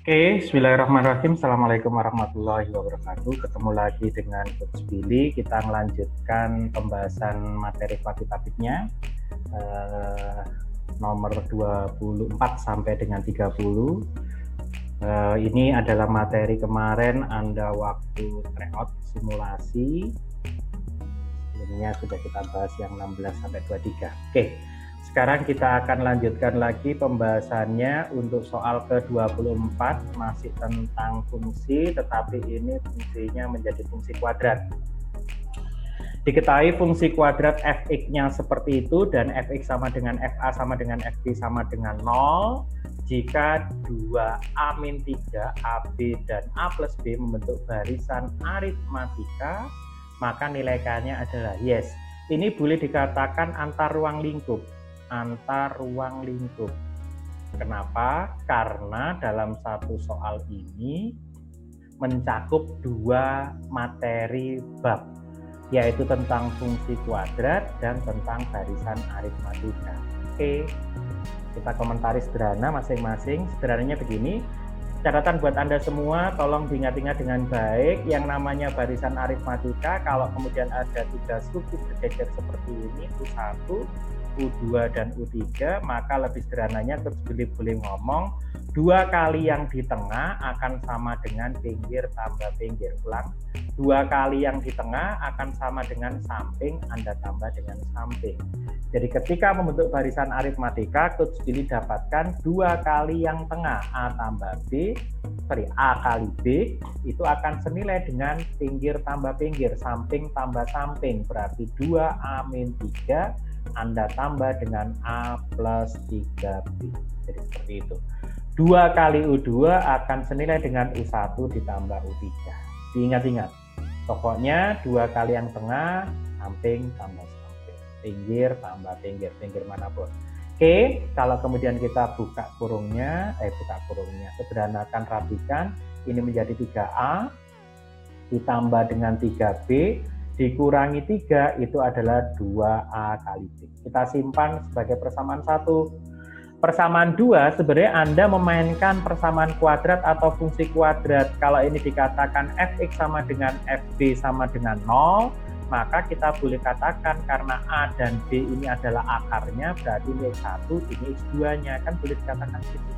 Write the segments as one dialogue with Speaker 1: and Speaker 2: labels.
Speaker 1: Oke, bismillahirrahmanirrahim. Assalamualaikum warahmatullahi wabarakatuh. Ketemu lagi dengan Coach Billy. Kita melanjutkan pembahasan materi kuantitatifnya nomor 24 sampai dengan 30. Ini adalah materi kemarin Anda waktu tryout simulasi. Sebelumnya sudah kita bahas yang 16 sampai 23. Oke. Sekarang kita akan lanjutkan lagi pembahasannya untuk soal ke-24, masih tentang fungsi, tetapi ini fungsinya menjadi fungsi kuadrat. Diketahui fungsi kuadrat fx-nya seperti itu dan fx sama dengan fa sama dengan fb sama dengan 0 jika 2a-3 ab dan a plus b membentuk barisan aritmatika, maka nilai k-nya adalah yes. Ini boleh dikatakan antar ruang lingkup. Kenapa? Karena dalam satu soal ini mencakup dua materi bab, yaitu tentang fungsi kuadrat dan tentang barisan aritmatika. Oke, kita komentari sederhana masing-masing. Sederhananya begini, catatan buat Anda semua, tolong diingat-ingat dengan baik. Yang namanya barisan aritmatika, kalau kemudian ada tiga struktur berjejer seperti ini, U1, U2 dan U3, maka lebih sederhananya terus boleh ngomong 2 kali yang di tengah akan sama dengan pinggir tambah pinggir. Ulang, 2 kali yang di tengah akan sama dengan samping, Anda tambah dengan samping. Jadi ketika membentuk barisan aritmatika, Coach Billy dapatkan 2 kali yang tengah, A kali B, itu akan senilai dengan pinggir tambah pinggir, samping tambah samping, berarti 2A-3, Anda tambah dengan A plus 3B. Jadi seperti itu. 2 kali U2 akan senilai dengan U1 ditambah U3. Diingat-ingat. Pokoknya 2 kali yang tengah, samping tambah samping. Pinggir tambah pinggir, pinggir manapun. Oke, kalau kemudian kita buka kurungnya, sederhanakan, rapikan. Ini menjadi 3A ditambah dengan 3B dikurangi 3 itu adalah 2A kali B. Kita simpan sebagai persamaan 1. Persamaan 2 sebenarnya Anda memainkan persamaan kuadrat atau fungsi kuadrat. Kalau ini dikatakan fx sama dengan fb sama dengan 0, maka kita boleh katakan karena A dan B ini adalah akarnya, berarti ini X1, ini X2-nya. Kan boleh dikatakan gitu.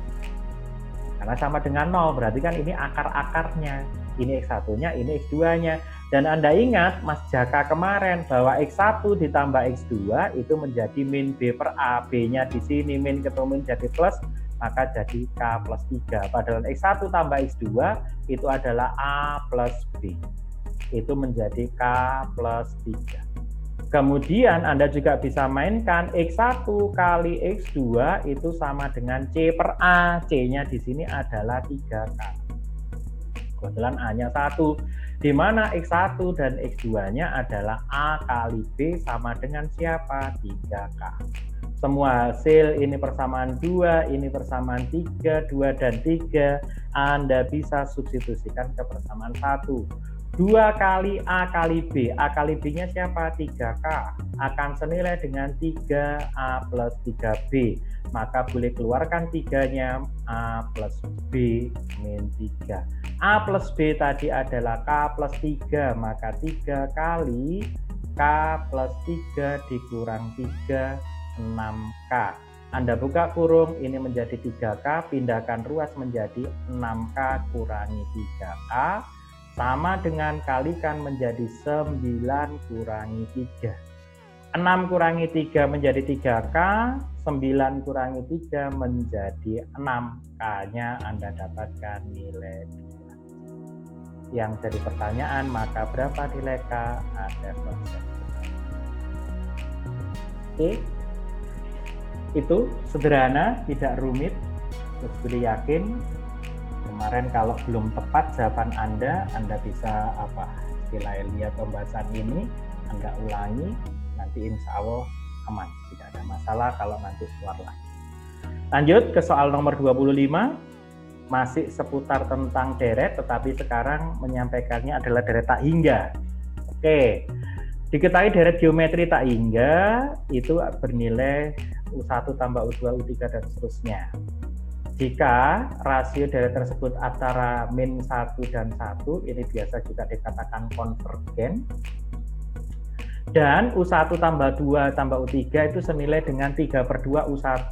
Speaker 1: Karena sama dengan 0, berarti kan ini akar-akarnya. Ini X1-nya, ini X2-nya. Dan Anda ingat Mas Jaka kemarin bahwa X1 ditambah X2 itu menjadi min B per A. B-nya di sini min ketemu min jadi plus, maka jadi K plus 3. Padahal X1 tambah X2 itu adalah A plus B. Itu menjadi K plus 3. Kemudian Anda juga bisa mainkan X1 kali X2 itu sama dengan C per A. C-nya di sini adalah 3K. Kebetulan A-nya 1, di mana X1 dan X2-nya adalah A kali B sama dengan siapa? 3K. Semua hasil ini persamaan 2, ini persamaan 3, 2 dan 3, Anda bisa substitusikan ke persamaan 1. 2 kali A kali B, A kali B-nya siapa? 3K, akan senilai dengan 3A plus 3B. Maka boleh keluarkan 3-nya, A plus B min 3. A plus B tadi adalah K plus 3, maka 3 kali K plus 3 dikurang 3, 6K. Anda buka kurung, ini menjadi 3K, pindahkan ruas menjadi 6K kurangi 3K, sama dengan kalikan menjadi 9 kurangi 3. 6 kurangi 3 menjadi 3K, 9 kurangi 3 menjadi 6. K-nya Anda dapatkan nilai 2. Yang jadi pertanyaan, maka berapa nilai K? Ada konsep. Oke. Itu sederhana, tidak rumit. Terus beli yakin. Kemarin kalau belum tepat jawaban Anda bisa lihat pembahasan ini, Anda ulangi, nanti insya Allah aman, tidak ada masalah kalau nanti keluar lagi. Lanjut ke soal nomor 25, masih seputar tentang deret, tetapi sekarang menyampaikannya adalah deret tak hingga. Oke, diketahui deret geometri tak hingga itu bernilai U1 tambah U2, U3 dan seterusnya. Jika rasio dari tersebut antara min 1 dan 1, ini biasa juga dikatakan konvergen. Dan U1 tambah 2 tambah U3 itu senilai dengan 3/2 U1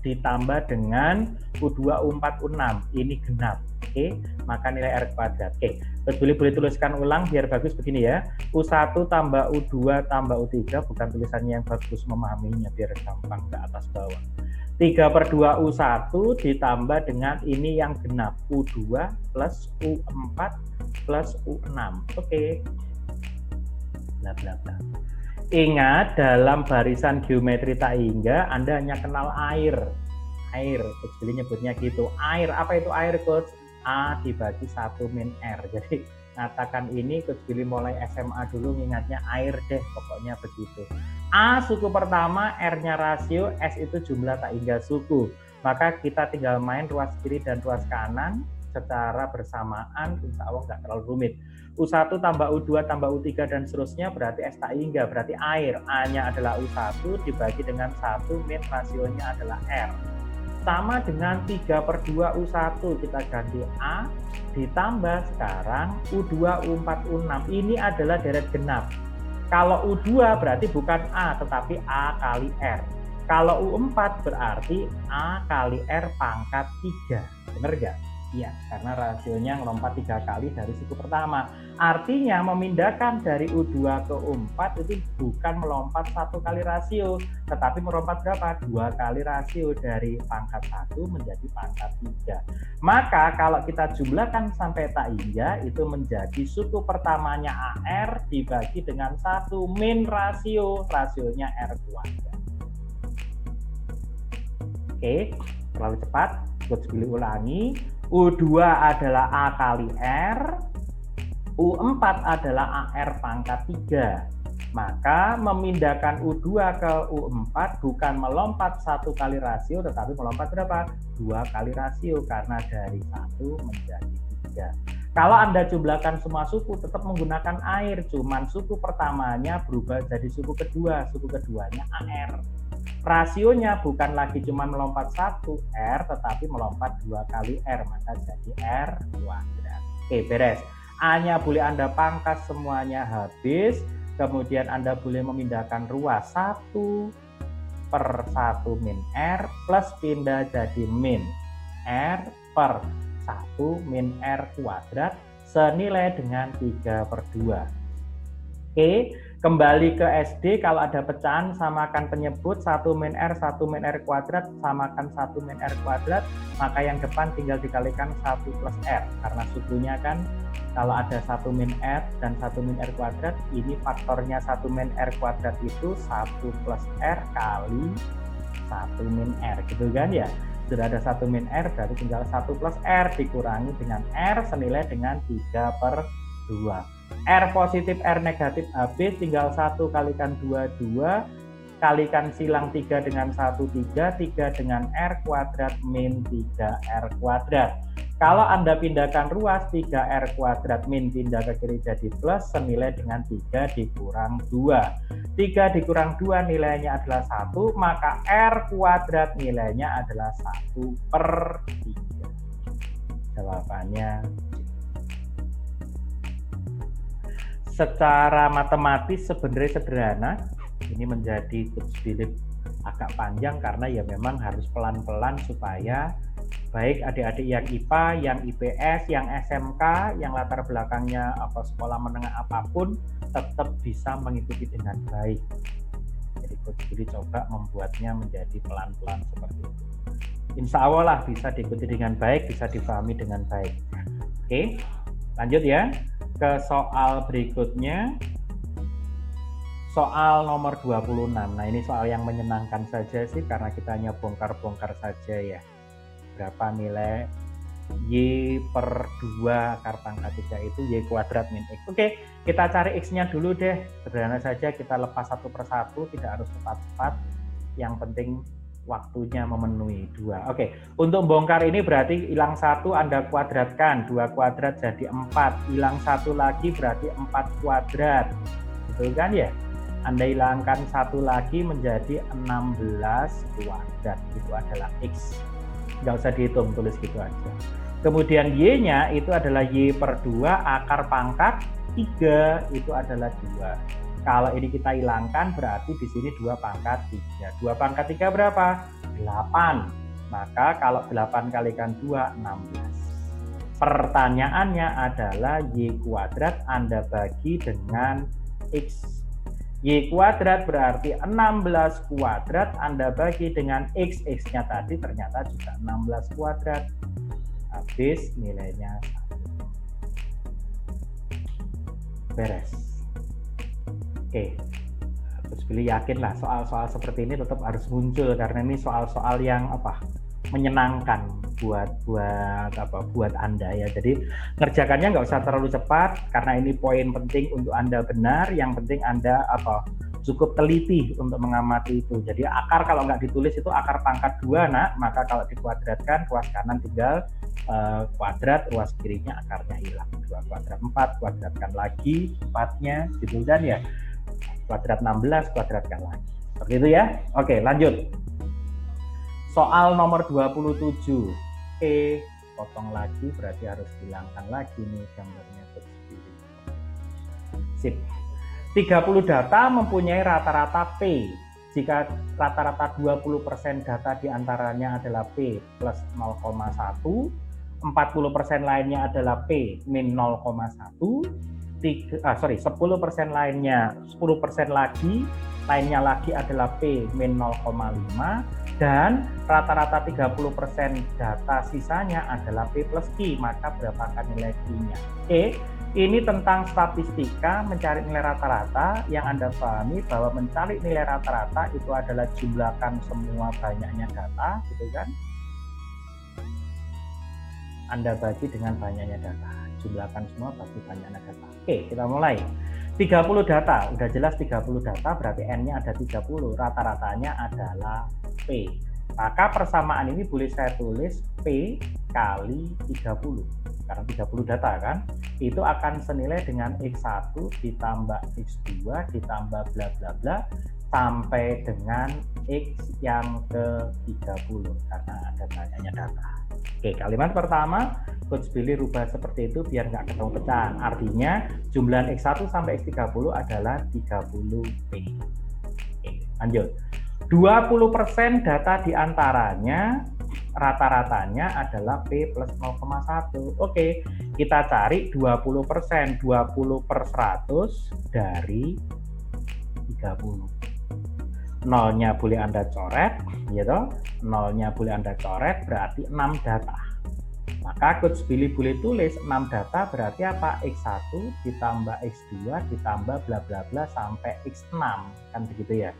Speaker 1: ditambah dengan U2, U4, U6. Ini genap. Oke, maka nilai R kuadrat. Oke, boleh tuliskan ulang biar bagus begini ya. U1 tambah U2 tambah U3, bukan tulisannya yang bagus, memahaminya biar gampang ke atas bawah. 3/2 U1 ditambah dengan ini yang genap, U2 plus U4 plus U6. Oke. Bla bla bla. Ingat, dalam barisan geometri tak hingga Anda hanya kenal air. Coach Billy nyebutnya gitu. Air, apa itu air, Coach? A dibagi 1 min R. Jadi katakan ini Coach Billy mulai SMA dulu ingatnya air deh, pokoknya begitu. A suku pertama, R-nya rasio, S itu jumlah tak hingga suku. Maka kita tinggal main ruas kiri dan ruas kanan secara bersamaan, insya Allah nggak terlalu rumit. U1 tambah U2 tambah U3 dan seterusnya berarti S tak hingga, berarti air. A-nya adalah U1 dibagi dengan 1 min rasionya adalah R. Sama dengan 3/2 U1, kita ganti A ditambah sekarang U2, U4, U6. Ini adalah deret genap. Kalau U2 berarti bukan A tetapi A kali R. Kalau U4 berarti A kali R pangkat 3. Benar nggak? Iya, karena rasionya melompat 3 kali dari suku pertama. Artinya memindahkan dari U2 ke U4 itu bukan melompat 1 kali rasio, tetapi melompat berapa? 2 kali rasio dari pangkat 1 menjadi pangkat 3. Maka kalau kita jumlahkan sampai tak hingga, itu menjadi suku pertamanya AR dibagi dengan 1 min rasio, rasionya R kuadrat. Oke, terlalu cepat, Coach Billy ulangi. U2 adalah A kali R, U4 adalah AR pangkat 3. Maka memindahkan U2 ke U4 bukan melompat 1 kali rasio, tetapi melompat berapa? 2 kali rasio, karena dari 1 menjadi 3. Kalau Anda jumlahkan semua suku tetap menggunakan air, cuman suku pertamanya berubah jadi suku kedua, suku keduanya AR. Rasionya bukan lagi cuma melompat 1 R, tetapi melompat 2 kali R, maka jadi R kuadrat. Oke, beres. A-nya boleh Anda pangkas semuanya habis, kemudian Anda boleh memindahkan ruas 1/1 min R plus pindah jadi min R per 1 min R kuadrat senilai dengan 3/2. Oke, kembali ke SD, kalau ada pecahan samakan penyebut 1 min R kuadrat samakan 1 min R kuadrat, maka yang depan tinggal dikalikan 1 plus R, karena sukunya kan kalau ada 1 min R dan 1 min R kuadrat, ini faktornya 1 min R kuadrat itu 1 plus R kali 1 min R, gitu kan ya. Sudah ada 1 min R, berarti tinggal 1 plus R dikurangi dengan R senilai dengan 3/2. R positif, R negatif habis, tinggal 1 kalikan 2, 2, kalikan silang 3 dengan 1, 3, 3 dengan R kuadrat min 3R kuadrat. Kalau Anda pindahkan ruas, 3R kuadrat min pindah ke kiri jadi plus, senilai dengan 3 dikurang 2. 3 dikurang 2 nilainya adalah 1, maka R kuadrat nilainya adalah 1/3. Jawabannya secara matematis sebenarnya sederhana. Ini menjadi Coach Billy agak panjang karena ya memang harus pelan-pelan supaya baik adik-adik yang IPA, yang IPS, yang SMK, yang latar belakangnya sekolah menengah apapun tetap bisa mengikuti dengan baik. Jadi Coach Billy coba membuatnya menjadi pelan-pelan seperti itu. Insya Allah lah bisa diikuti dengan baik, bisa dipahami dengan baik. Oke, lanjut ya ke soal berikutnya, soal nomor 26. Nah, ini soal yang menyenangkan saja sih karena kita hanya bongkar-bongkar saja ya. Berapa nilai Y/2 akar pangkat 3 itu Y kuadrat min X. Oke, kita cari X-nya dulu deh. Sederhana saja, kita lepas satu persatu, tidak harus tepat-tepat. Yang penting waktunya memenuhi 2. Oke, untuk bongkar ini berarti hilang 1 Anda kuadratkan, 2 kuadrat jadi 4, hilang 1 lagi berarti 4 kuadrat, betul kan ya? Anda hilangkan 1 lagi menjadi 16 kuadrat, itu adalah X. Nggak usah dihitung, tulis gitu aja. Kemudian Y-nya itu adalah Y per 2 akar pangkat 3 itu adalah 2. Kalau ini kita hilangkan berarti di sini 2 pangkat 3. 2 pangkat 3 berapa? 8. Maka kalau 8 kalikan 2, 16. Pertanyaannya adalah Y kuadrat Anda bagi dengan X. Y kuadrat berarti 16 kuadrat Anda bagi dengan X. X-nya tadi ternyata juga 16 kuadrat. Habis nilainya 1. Beres. Oke. Terus pilih yakin lah soal-soal seperti ini tetap harus muncul karena ini soal-soal yang menyenangkan buat Anda ya. Jadi ngerjakannya nggak usah terlalu cepat karena ini poin penting untuk Anda benar. Yang penting Anda cukup teliti untuk mengamati itu. Jadi akar kalau nggak ditulis itu akar pangkat 2 nak, maka kalau dikuadratkan ruas kanan tinggal kuadrat, ruas kirinya akarnya hilang. 2 kuadrat 4, kuadratkan lagi 4-nya gitu kan ya. Kuadrat 16, kuadratkan lagi. Seperti itu ya. Oke, lanjut. Soal nomor 27. Potong lagi berarti harus hilangkan lagi nih gambarnya berdiri. Sip. 30 data mempunyai rata-rata P. Jika rata-rata 20% data diantaranya adalah P plus 0,1, 40% lainnya adalah P min 0,1, 10% lainnya 10% lainnya lagi adalah P min 0,5, dan rata-rata 30% data sisanya adalah P plus Q, maka berapakah nilai Q-nya? Oke, ini tentang statistika mencari nilai rata-rata. Yang Anda pahami bahwa mencari nilai rata-rata itu adalah jumlahkan semua banyaknya data, gitu kan? Anda bagi dengan banyaknya data. Jumlahkan semua bagi banyaknya data. Oke, kita mulai. 30 data, udah jelas 30 data berarti N-nya ada 30, rata-ratanya adalah P. Maka persamaan ini boleh saya tulis P kali 30. Karena 30 data kan, itu akan senilai dengan X1 ditambah X2 ditambah bla bla bla sampai dengan X yang ke-30 karena ada banyaknya data. Oke, kalimat pertama, Coach Billy rubah seperti itu biar nggak ketemu pecahan. Artinya jumlah X1 sampai X30 adalah 30P. Oke, lanjut. 20% data diantaranya rata-ratanya adalah P plus 0,1. Oke, kita cari 20%. 20 per 100 dari 30. Nolnya boleh Anda coret, gitu. Nolnya boleh Anda coret, berarti 6 data. Maka Coach Billy boleh tulis 6 data berarti apa? X1 ditambah X2 ditambah bla bla bla sampai X6. Kan begitu ya.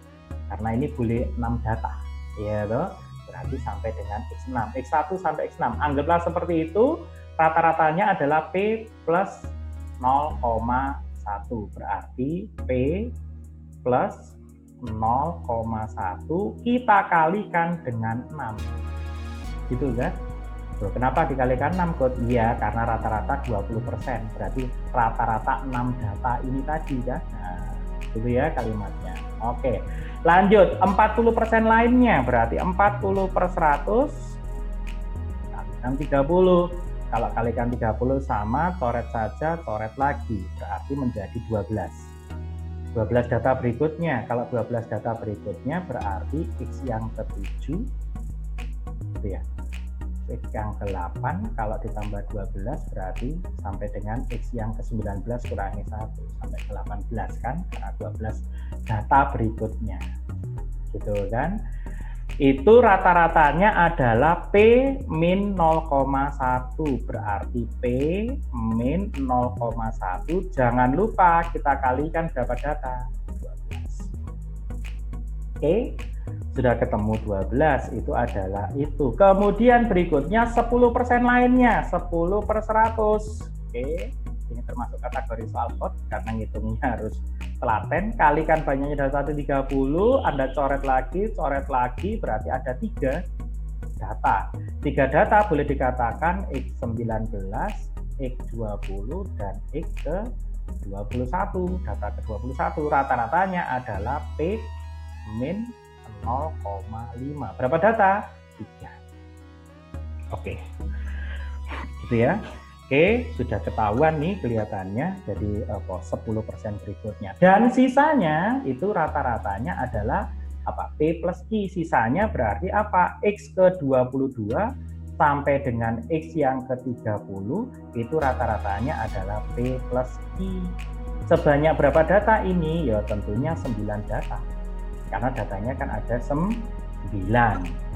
Speaker 1: Karena ini boleh 6 data. Ya toh? Berarti sampai dengan X6. X1 sampai X6. Anggaplah seperti itu. Rata-ratanya adalah P plus 0,1. Berarti P plus 0,1 kita kalikan dengan 6. Gitu kan? Loh, kenapa dikalikan 6, Coach? Iya, karena rata-rata 20%. Berarti rata-rata 6 data ini tadi kan. Nah, itu ya kalimatnya. Oke. Lanjut, 40% lainnya berarti 40 per 100 kalikan 30. Kalau kalikan 30 sama, coret saja, coret lagi. Berarti menjadi 12. 12 data berikutnya, kalau 12 data berikutnya berarti X yang ke-7 gitu ya. X yang ke-8 kalau ditambah 12 berarti sampai dengan X yang ke-19 kurangi 1 sampai ke-18 kan, karena 12 data berikutnya gitu kan. Itu rata-ratanya adalah P min 0,1 berarti P min 0,1. Jangan lupa kita kalikan berapa data? 12. Oke, sudah ketemu 12, itu adalah itu. Kemudian berikutnya 10% lainnya, 10 per 100. Oke, ini termasuk kategori soal code karena ngitungnya harus telaten. Kalikan banyaknya dari 130, Anda coret lagi, berarti ada 3 data. 3 data boleh dikatakan X19, X20, dan X ke-21. Data ke-21 rata-ratanya adalah P min 0,5. Berapa data? 3. Oke, gitu ya. Oke, sudah ketahuan nih kelihatannya, jadi 10% berikutnya. Dan sisanya itu rata-ratanya adalah apa? P plus Q. Sisanya berarti apa? X ke 22 sampai dengan X yang ke 30 itu rata-ratanya adalah P plus Q. Sebanyak berapa data ini? Ya tentunya 9 data. Karena datanya kan ada 9.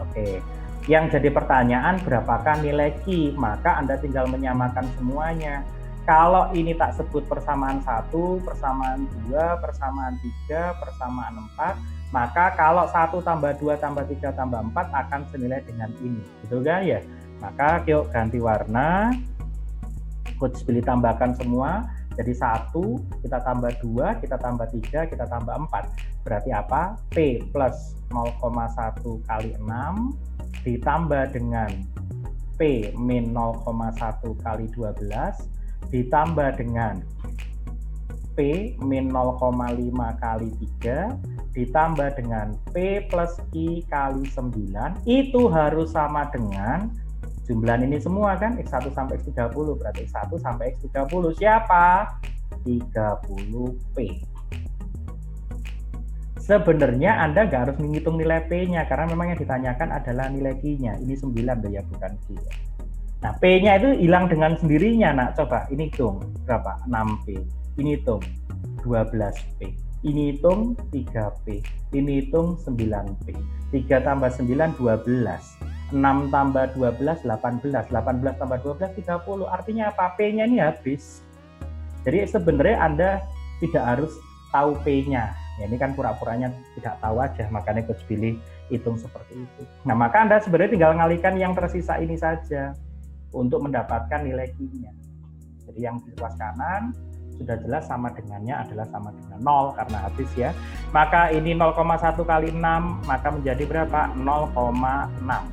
Speaker 1: Oke. Yang jadi pertanyaan berapakah nilai Q? Maka Anda tinggal menyamakan semuanya. Kalau ini tak sebut persamaan 1, persamaan 2, persamaan 3, persamaan 4, maka kalau 1 tambah 2 tambah 3 tambah 4 akan senilai dengan ini. Betul kan ya? Maka yuk ganti warna. Coach Billy tambahkan semua. Jadi 1, kita tambah 2, kita tambah 3, kita tambah 4. Berarti apa? P plus 0,1 kali 6 ditambah dengan P min 0,1 kali 12 ditambah dengan P min 0,5 kali 3 ditambah dengan P plus Q kali 9 itu harus sama dengan jumlah ini semua kan, X1 sampai X30, berarti X1 sampai X30 siapa? 30P. Sebenarnya Anda nggak harus menghitung nilai P-nya, karena memang yang ditanyakan adalah nilai Q-nya. Ini 9 loh ya, bukan Q. Nah, P-nya itu hilang dengan sendirinya. Nah, coba ini hitung berapa? 6P. Ini hitung 12P. Ini hitung 3P. Ini hitung 9P. 3 tambah 9, 12. 6 tambah 12, 18. 18 tambah 12, 30. Artinya apa? P-nya ini habis. Jadi sebenarnya Anda tidak harus tahu P-nya. Ya, ini kan pura-puranya tidak tahu aja, makanya Coach Billy hitung seperti itu. Nah, maka Anda sebenarnya tinggal ngalihkan yang tersisa ini saja untuk mendapatkan nilai Q-nya. Jadi yang di luas kanan sudah jelas sama dengannya adalah sama dengan 0 karena habis ya. Maka ini 0,1 kali 6, maka menjadi berapa? 0,6.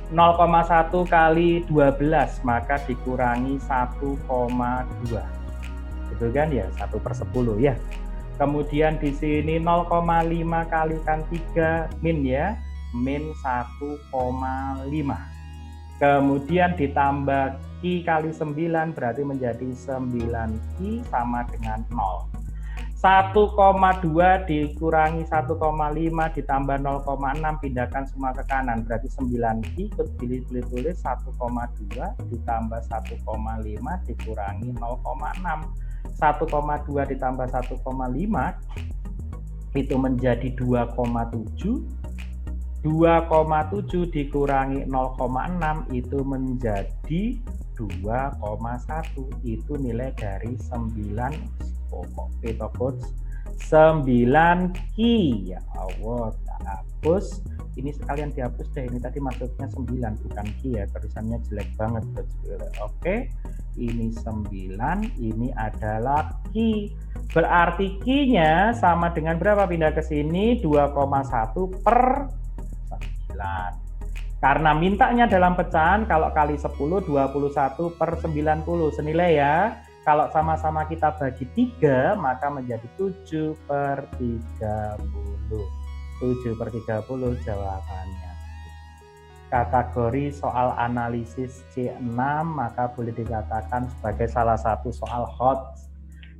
Speaker 1: 0,1 kali 12, maka dikurangi 1,2. Betul kan ya? 1/10 ya. Kemudian di sini 0,5 kalikan 3 min ya, min 1,5. Kemudian ditambah Q kali 9 berarti menjadi 9Q sama dengan 0. 1,2 dikurangi 1,5 ditambah 0,6 pindahkan semua ke kanan berarti 9Q, pilih tulis 1,2 ditambah 1,5 dikurangi 0,6. 1,2 ditambah 1,5 itu menjadi 2,7. 2,7 dikurangi 0,6 itu menjadi 2,1. Itu nilai dari 9 9Q. Ya Allah, tak hapus. Ini sekalian dihapus deh. Ini tadi maksudnya 9 bukan Q ya. Tulisannya jelek banget. Oke. Ini 9, ini adalah Q. Berarti Q-nya sama dengan berapa? Pindah ke sini 2,1/9. Karena mintanya dalam pecahan kalau kali 10 21/90 senilai ya. Kalau sama-sama kita bagi 3 maka menjadi 7/30. 7/30 jawabannya. Kategori soal analisis C6 maka boleh dikatakan sebagai salah satu soal hot.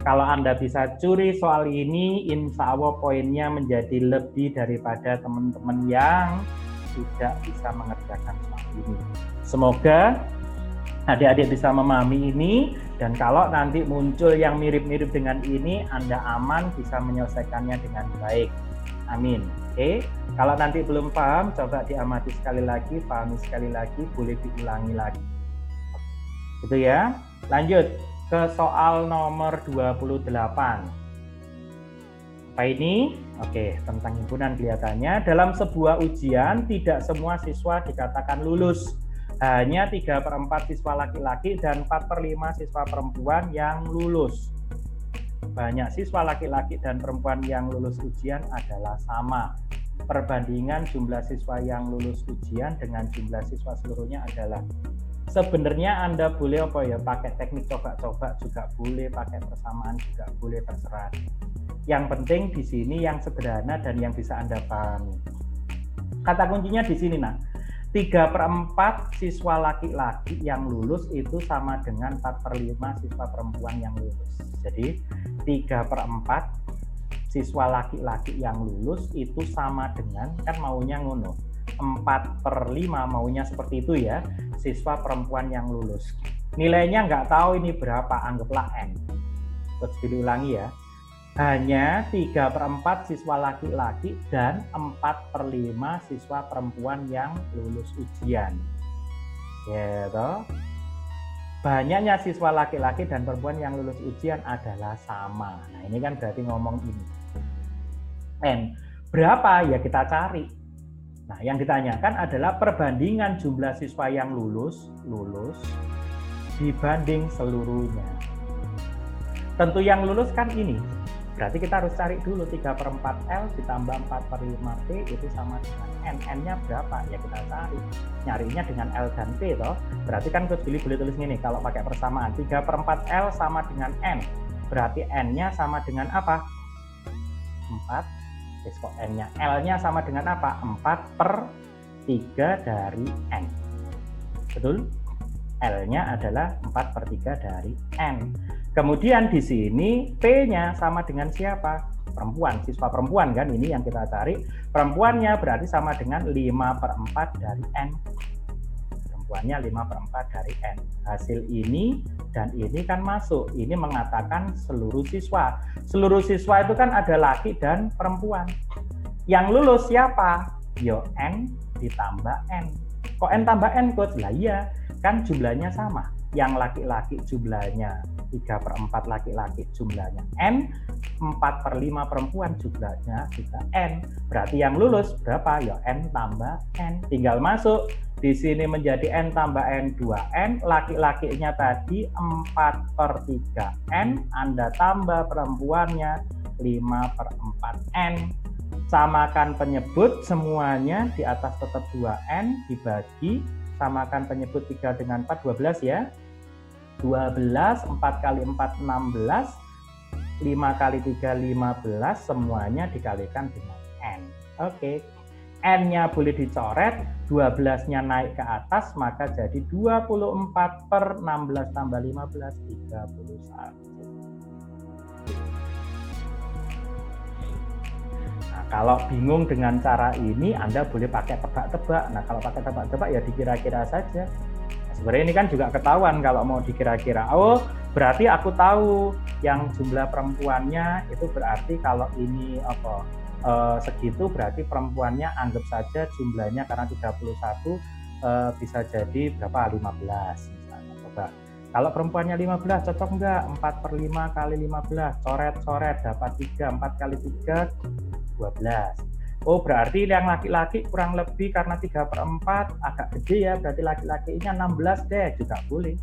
Speaker 1: Kalau Anda bisa curi soal ini, insya Allah poinnya menjadi lebih daripada teman-teman yang tidak bisa mengerjakan soal ini. Semoga adik-adik bisa memahami ini, dan kalau nanti muncul yang mirip-mirip dengan ini, Anda aman bisa menyelesaikannya dengan baik. Amin. Oke. Kalau nanti belum paham, coba diamati sekali lagi, pahami sekali lagi, boleh diulangi lagi. Gitu ya. Lanjut ke soal nomor 28. Apa ini? Oke, tentang himpunan kelihatannya. Dalam sebuah ujian, tidak semua siswa dikatakan lulus. Hanya 3/4 siswa laki-laki dan 4/5 siswa perempuan yang lulus. Banyak siswa laki-laki dan perempuan yang lulus ujian adalah sama. Perbandingan jumlah siswa yang lulus ujian dengan jumlah siswa seluruhnya adalah. Sebenarnya Anda boleh pakai teknik coba-coba juga boleh, pakai persamaan juga boleh, terserah. Yang penting di sini yang sederhana dan yang bisa Anda pahami. Kata kuncinya di sini, nah. 3/4 siswa laki-laki yang lulus itu sama dengan 4/5 siswa perempuan yang lulus. Jadi 3/4 siswa laki-laki yang lulus itu sama dengan, kan maunya ngono, 4/5 maunya seperti itu ya, siswa perempuan yang lulus. Nilainya nggak tahu ini berapa, anggaplah N. Terus diulangi ya. Hanya 3/4 siswa laki-laki dan 4/5 siswa perempuan yang lulus ujian. Gitu. Banyaknya siswa laki-laki dan perempuan yang lulus ujian adalah sama. Nah, ini kan berarti ngomong ini. N berapa ya kita cari. Nah, yang ditanyakan adalah perbandingan jumlah siswa yang lulus dibanding seluruhnya. Tentu yang lulus kan ini. Berarti kita harus cari dulu 3/4 L ditambah 4/5 P itu sama dengan N. N-nya berapa? Ya kita cari. Nyarinya dengan L dan P toh. Berarti kan Coach Billy boleh tulis gini kalau pakai persamaan. 3/4 L sama dengan N. Berarti N-nya sama dengan apa? 4. Kok N-nya? L-nya sama dengan apa? 4/3 dari N. Betul? L-nya adalah 4/3 dari N. Kemudian di sini P-nya sama dengan siapa? Perempuan, siswa perempuan kan, ini yang kita cari. Perempuannya berarti sama dengan 5/4 dari N. Perempuannya 5/4 dari N. Hasil ini dan ini kan masuk. Ini mengatakan seluruh siswa. Seluruh siswa itu kan ada laki dan perempuan. Yang lulus siapa? Yo N ditambah N. Kok N tambah N, Coach? Lah iya, kan jumlahnya sama. Yang laki-laki jumlahnya 3/4 laki-laki jumlahnya N, 4/5 perempuan jumlahnya juga N. Berarti yang lulus berapa? Ya N tambah N. Tinggal masuk. Di sini menjadi N tambah N 2N. Laki-lakinya tadi 4/3 N. Anda tambah perempuannya 5/4 N. Samakan penyebut semuanya, di atas tetap 2N, dibagi. Samakan penyebut 3 dengan 4, 12 ya. 12, 4 kali 4, 16, 5 kali 3, 15, semuanya dikalikan dengan N. Oke. N-nya boleh dicoret, 12-nya naik ke atas, maka jadi 24/16 tambah 15, 31. Nah, kalau bingung dengan cara ini, Anda boleh pakai tebak-tebak. Nah, kalau pakai tebak-tebak ya dikira-kira saja. Sebenarnya ini kan juga ketahuan kalau mau dikira-kira. Oh, berarti aku tahu yang jumlah perempuannya itu berarti kalau ini apa segitu berarti perempuannya anggap saja jumlahnya karena 31 bisa jadi berapa? 15 misalnya. Coba. Kalau perempuannya 15 cocok enggak? 4/5 kali 15 coret-coret dapat 3, 4 kali 3 12. Oh, berarti yang laki-laki kurang lebih karena 3/4 agak gede ya, berarti laki-lakinya 16 deh, juga boleh.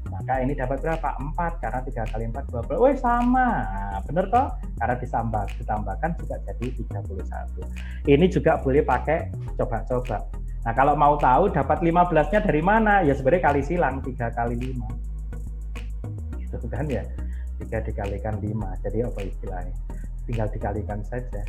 Speaker 1: Maka ini dapat berapa? 4, karena 3 kali 4, 12. Oh, sama. Nah, bener toh? Karena ditambahkan juga jadi 31. Ini juga boleh pakai coba-coba. Nah, kalau mau tahu dapat 15-nya dari mana? Ya sebenarnya kali silang, 3 kali 5. Gitu kan ya? 3 dikalikan 5. Jadi apa istilahnya? Tinggal dikalikan saja.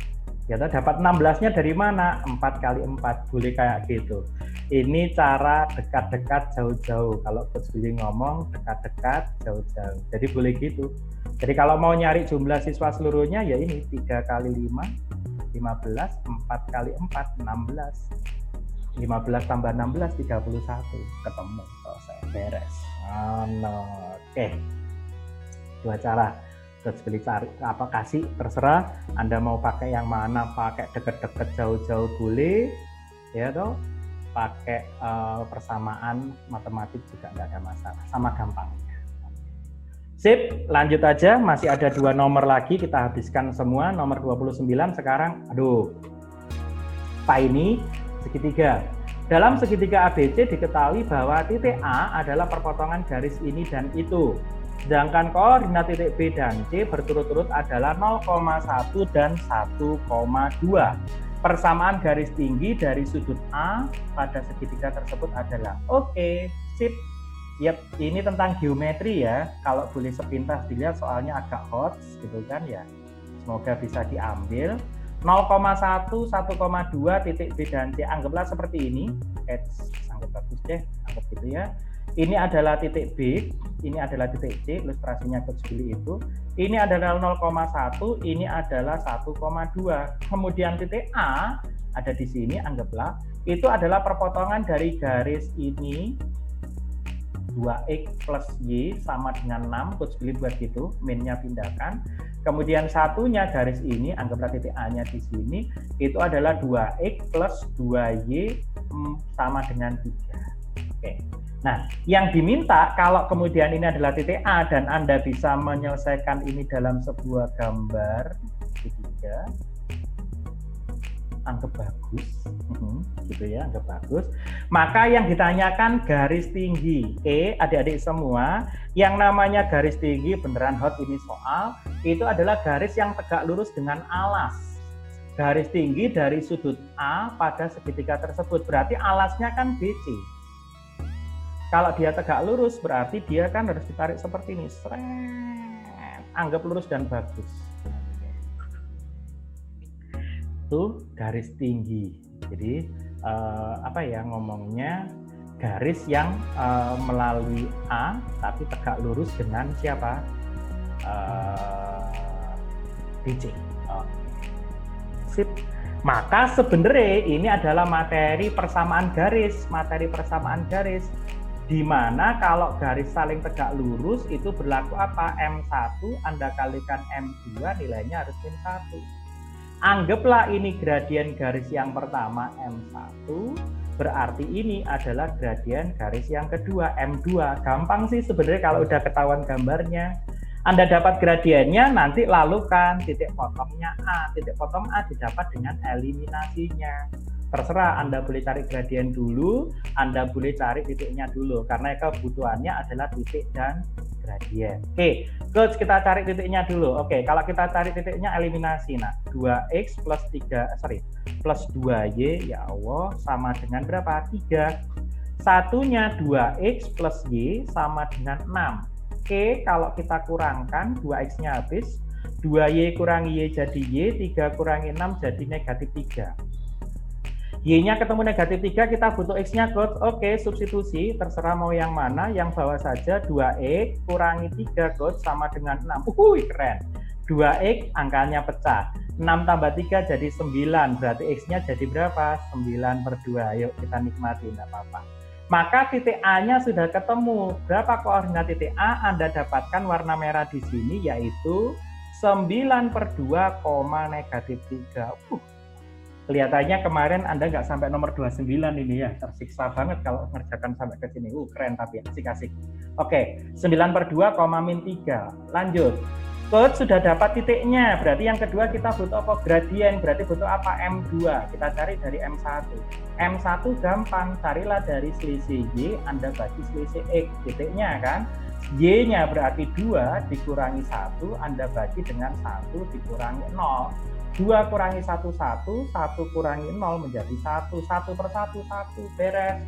Speaker 1: Ya, dapat 16-nya dari mana? 4 kali 4, boleh kayak gitu. Ini cara dekat-dekat jauh-jauh. Kalau Coach Billy ngomong dekat-dekat jauh-jauh. Jadi boleh gitu. Jadi kalau mau nyari jumlah siswa seluruhnya ya ini 3 kali 5, 15, 4 kali 4, 16. 15 tambah 16, 31. Ketemu, selesai, beres. Oke. Dua cara. Coach Billy cari apa kasih terserah Anda mau pakai yang mana, pakai deket-deket jauh-jauh boleh ya toh, pakai persamaan matematik juga nggak ada masalah, sama gampangnya. Sip, lanjut aja, masih ada 2 nomor lagi kita habiskan semua. Nomor 29 sekarang, Pak ini segitiga. Dalam segitiga ABC diketahui bahwa titik A adalah perpotongan garis ini dan itu. Sedangkan koordinat titik B dan C berturut-turut adalah 0,1 dan 1,2. Persamaan garis tinggi dari sudut A pada segitiga tersebut adalah oke, sip. Yap, ini tentang geometri ya. Kalau boleh sepintas dilihat soalnya agak hot gitu kan ya. Semoga bisa diambil. 0,1, 1,2 titik B dan C. Anggaplah seperti ini. Anggap bagus deh, anggap gitu ya. Ini adalah titik B, ini adalah titik C, ilustrasinya Coach Billy itu. Ini adalah 0,1, ini adalah 1,2. Kemudian titik A ada di sini, anggaplah itu adalah perpotongan dari garis ini 2x plus y sama dengan 6, Coach Billy buat gitu, minnya pindahkan. Kemudian satunya garis ini, anggaplah titik A-nya di sini, itu adalah 2x plus 2y sama dengan 3. Oke. Nah, yang diminta kalau kemudian ini adalah titik A dan Anda bisa menyelesaikan ini dalam sebuah gambar segitiga, anggap bagus, gitu ya, anggap bagus. Maka yang ditanyakan garis tinggi. Adik-adik semua, yang namanya garis tinggi beneran hot ini soal, itu adalah garis yang tegak lurus dengan alas. Garis tinggi dari sudut A pada segitiga tersebut, berarti alasnya kan BC. Kalau dia tegak lurus, berarti dia kan harus ditarik seperti ini. Anggap lurus dan bagus. Itu garis tinggi. Jadi apa ya ngomongnya, garis yang melalui A tapi tegak lurus dengan siapa? BC. Sip. Maka sebenarnya ini adalah materi persamaan garis, di mana kalau garis saling tegak lurus itu berlaku apa? M1 Anda kalikan M2 nilainya harus min 1. Anggaplah ini gradien garis yang pertama M1, berarti ini adalah gradien garis yang kedua M2. Gampang sih sebenarnya kalau udah ketahuan gambarnya. Anda dapat gradiennya, nanti lalukan titik potongnya A. Titik potong A didapat dengan eliminasinya. Terserah, Anda boleh cari gradien dulu, Anda boleh cari titiknya dulu, karena kebutuhannya adalah titik dan gradien. Oke, Coach, kita cari titiknya dulu. Oke, kalau kita cari titiknya eliminasi. Nah, 2x plus 2y, ya Allah, sama dengan berapa? 3. Satunya 2x plus y sama dengan 6. Oke, kalau kita kurangkan, 2x-nya habis, 2y kurangi y jadi y, 3 kurangi 6 jadi negatif 3. Y-nya ketemu negatif 3, kita butuh X-nya, Coach. Oke, substitusi, terserah mau yang mana, yang bawah saja 2X kurangi 3, Coach, sama dengan 6. Keren. 2X angkanya pecah. 6 tambah 3 jadi 9, berarti X-nya jadi berapa? 9/2. Yuk kita nikmati, enggak apa-apa. Maka titik A-nya sudah ketemu. Berapa koordinat titik A? Anda dapatkan warna merah di sini, yaitu 9/2, negatif 3. Kelihatannya kemarin Anda nggak sampai nomor 29 ini ya, tersiksa banget kalau ngerjakan sampai ke sini. Keren tapi asik-asik. Oke, 9/2, min 3. Lanjut. Coach sudah dapat titiknya, berarti yang kedua kita butuh apa? Gradien, berarti butuh apa? M2. Kita cari dari M1. M1 gampang, carilah dari selisih Y, Anda bagi selisih X, titiknya kan? Y-nya berarti 2 dikurangi 1, Anda bagi dengan 1 dikurangi 0. 2 kurangi 1, 1, 1 kurangi 0 menjadi 1, 1/1, 1, beres.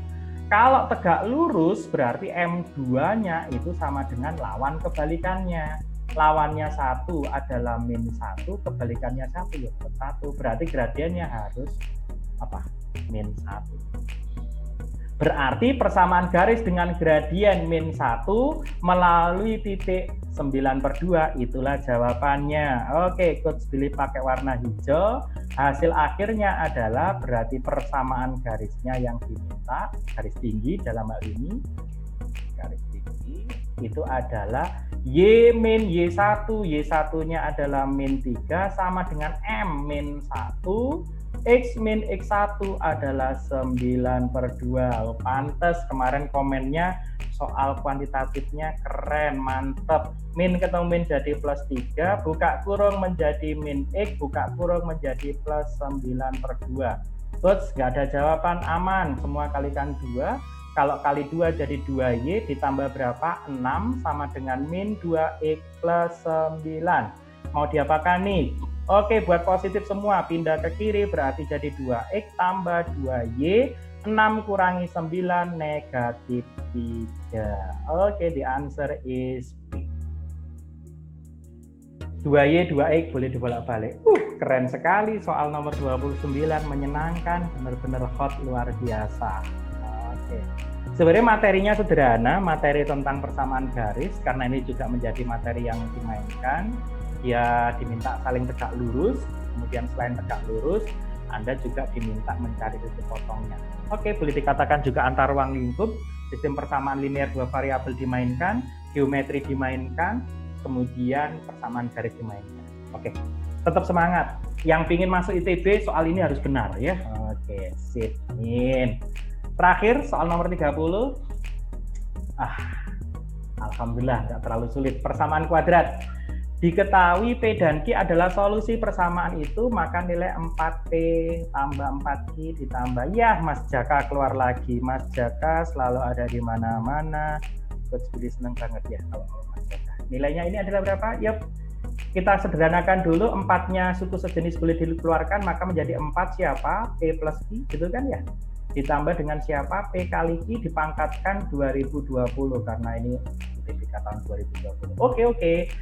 Speaker 1: Kalau tegak lurus berarti M2-nya itu sama dengan lawan kebalikannya. Lawannya 1 adalah min 1, kebalikannya 1 ya 1. Berarti gradiennya harus apa? Min 1. Berarti persamaan garis dengan gradien min 1 melalui titik 9/2, itulah jawabannya. Oke, Coach Billy pakai warna hijau. Hasil akhirnya adalah berarti persamaan garisnya yang diminta, garis tinggi dalam hal ini, garis tinggi itu adalah Y min Y1, Y1-nya adalah min 3 sama dengan M min 1, X min X1 adalah 9/2. Pantes kemarin komennya soal kuantitatifnya keren, mantep. Min ketemu min jadi plus 3, buka kurung menjadi min X, buka kurung menjadi plus 9/2. Terus nggak ada jawaban, aman, semua kalikan 2. Kalau kali 2 jadi 2Y, ditambah berapa? 6 sama dengan min 2X plus 9. Mau diapakan nih? Oke, buat positif semua, pindah ke kiri berarti jadi 2X tambah 2Y, 6 kurangi 9 negatif 3. Oke, the answer is B. 2Y, 2X boleh dibolak-balik. Keren sekali soal nomor 29, menyenangkan, benar-benar hot, luar biasa. Oke. Sebenarnya materinya sederhana, materi tentang persamaan garis, karena ini juga menjadi materi yang dimainkan. Ya diminta saling tegak lurus, kemudian selain tegak lurus, Anda juga diminta mencari titik potongnya. Oke, boleh dikatakan juga antar ruang lingkup, sistem persamaan linear dua variabel dimainkan, geometri dimainkan, kemudian persamaan garis dimainkan. Oke, tetap semangat. Yang pingin masuk ITB, soal ini harus benar ya. Oke, sip. Terakhir, soal nomor 30. Alhamdulillah, nggak terlalu sulit. Persamaan kuadrat. Diketahui P dan Q adalah solusi persamaan itu, maka nilai 4P tambah 4Q ditambah. Ya, Mas Jaka keluar lagi. Mas Jaka selalu ada di mana-mana. Coach Billy seneng banget ya kalau Mas Jaka. Nilainya ini adalah berapa? Yap. Kita sederhanakan dulu, 4-nya suku sejenis boleh dikeluarkan, maka menjadi 4 siapa? P plus Q, gitu kan ya? Ditambah dengan siapa? P kali Q dipangkatkan 2020, karena ini UTBK tahun 2020. Oke.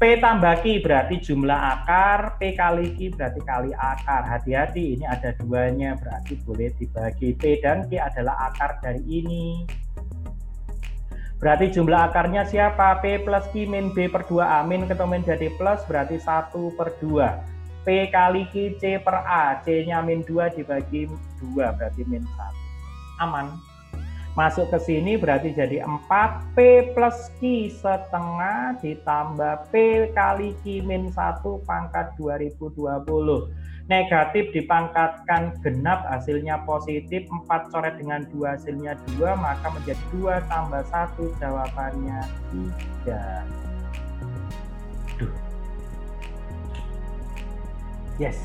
Speaker 1: P tambah Q berarti jumlah akar, P kali Q berarti kali akar. Hati-hati, ini ada duanya, berarti boleh dibagi. P dan Q adalah akar dari ini. Berarti jumlah akarnya siapa? P plus Q min B per 2A. Min ketemu menjadi plus, berarti 1/2. P kali Q C per A. C-nya min 2 dibagi 2, berarti min 1. Aman. Masuk ke sini berarti jadi 4 P plus Q setengah ditambah P kali Q min 1 pangkat 2020. Negatif dipangkatkan genap, hasilnya positif. 4 coret dengan 2, hasilnya 2, maka menjadi 2 tambah 1, jawabannya 3. Yes.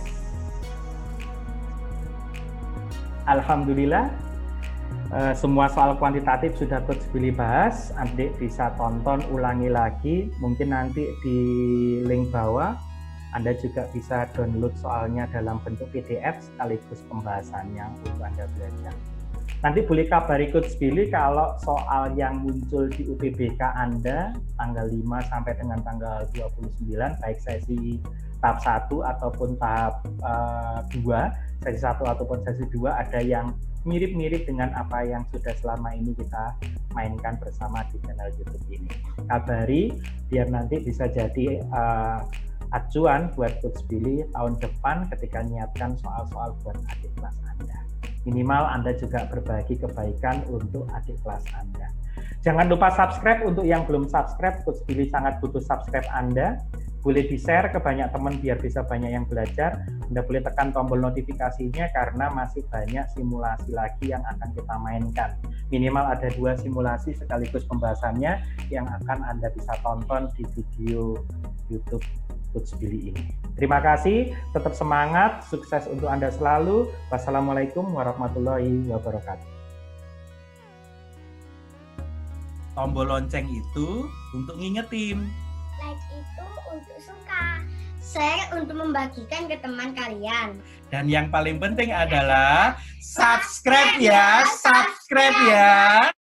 Speaker 1: Alhamdulillah. Semua soal kuantitatif sudah Coach Billy bahas. Adik bisa tonton ulangi lagi, mungkin nanti di link bawah Anda juga bisa download soalnya dalam bentuk PDF sekaligus pembahasannya untuk Anda belajar. Nanti boleh kabari Coach Billy kalau soal yang muncul di UTBK Anda tanggal 5 sampai dengan tanggal 29, baik sesi tahap 1 ataupun tahap 2, sesi 1 ataupun sesi 2, ada yang mirip-mirip dengan apa yang sudah selama ini kita mainkan bersama di channel YouTube ini. Kabari biar nanti bisa jadi acuan buat Coach Billy tahun depan ketika menyiapkan soal-soal buat adik kelas Anda. Minimal Anda juga berbagi kebaikan untuk adik kelas Anda. Jangan lupa subscribe. Untuk yang belum subscribe, Coach Billy sangat butuh subscribe Anda. Boleh di-share ke banyak teman biar bisa banyak yang belajar. Anda boleh tekan tombol notifikasinya karena masih banyak simulasi lagi yang akan kita mainkan. Minimal ada 2 simulasi sekaligus pembahasannya yang akan Anda bisa tonton di video YouTube Coach Billy ini. Terima kasih, tetap semangat, sukses untuk Anda selalu. Wassalamualaikum warahmatullahi wabarakatuh.
Speaker 2: Tombol lonceng itu untuk ngingetin.
Speaker 3: Like itu untuk suka. Share untuk membagikan ke teman kalian.
Speaker 2: Dan yang paling penting adalah subscribe ya.